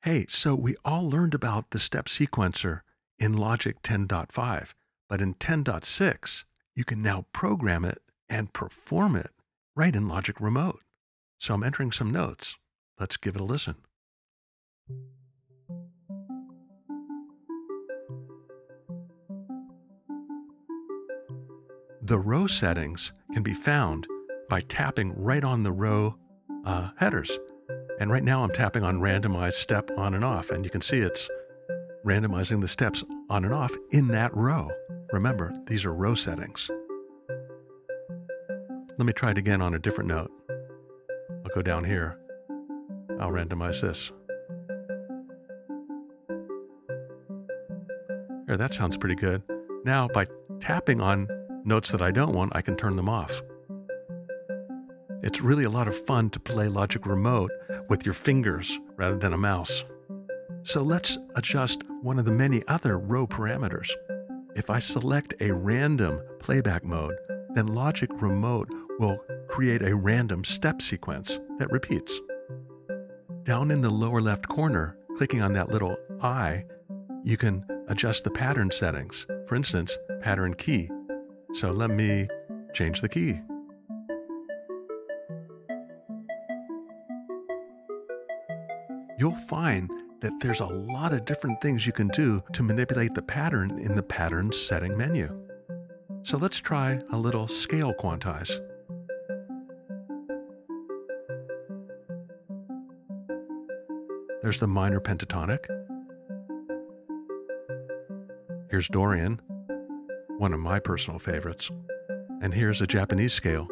Hey, so we all learned about the step sequencer in Logic 10.5, but in 10.6, you can now program it and perform it right in Logic Remote. So I'm entering some notes. Let's give it a listen. The row settings can be found by tapping right on the row headers. And right now I'm tapping on randomize step on and off, and you can see it's randomizing the steps on and off in that row. Remember, these are row settings. Let me try it again on a different note. I'll go down here. I'll randomize this. There, that sounds pretty good. Now, by tapping on notes that I don't want, I can turn them off. It's really a lot of fun to play Logic Remote with your fingers rather than a mouse. So let's adjust one of the many other row parameters. If I select a random playback mode, then Logic Remote will create a random step sequence that repeats. Down in the lower left corner, clicking on that little eye, you can adjust the pattern settings. For instance, pattern key. So let me change the key. You'll find that there's a lot of different things you can do to manipulate the pattern in the pattern setting menu. So let's try a little scale quantize. There's the minor pentatonic. Here's Dorian, one of my personal favorites. And here's a Japanese scale.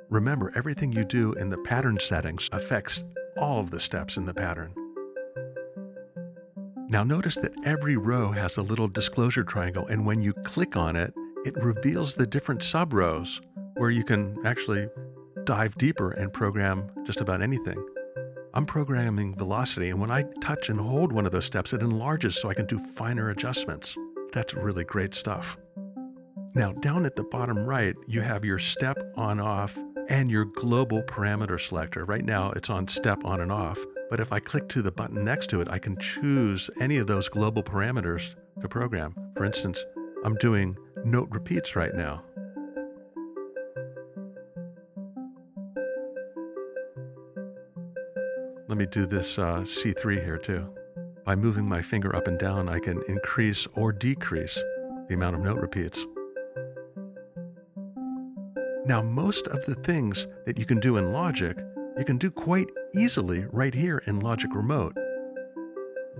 Remember, everything you do in the pattern settings affects all of the steps in the pattern. Now notice that every row has a little disclosure triangle, and when you click on it, it reveals the different sub-rows where you can actually dive deeper and program just about anything. I'm programming velocity, and when I touch and hold one of those steps, it enlarges so I can do finer adjustments. That's really great stuff. Now, down at the bottom right, you have your step on off and your global parameter selector. Right now, it's on step on and off, but if I click to the button next to it, I can choose any of those global parameters to program. For instance, I'm doing note repeats right now. Let me do this C3 here too. By moving my finger up and down, I can increase or decrease the amount of note repeats. Now, most of the things that you can do in Logic, you can do quite easily right here in Logic Remote.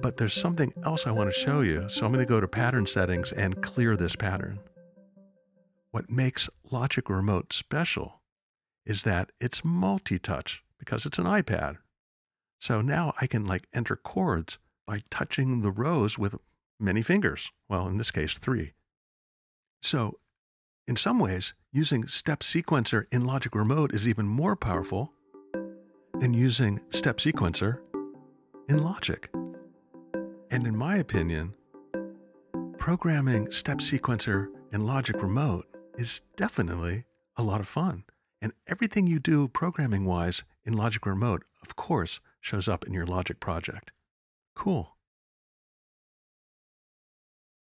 But there's something else I want to show you, so I'm going to go to Pattern Settings and clear this pattern. What makes Logic Remote special is that it's multi-touch because it's an iPad. So now I can enter chords by touching the rows with many fingers. Well, in this case, 3. So in some ways, using Step Sequencer in Logic Remote is even more powerful than using Step Sequencer in Logic. And in my opinion, programming Step Sequencer in Logic Remote is definitely a lot of fun. And everything you do programming-wise in Logic Remote, of course, shows up in your Logic project. Cool.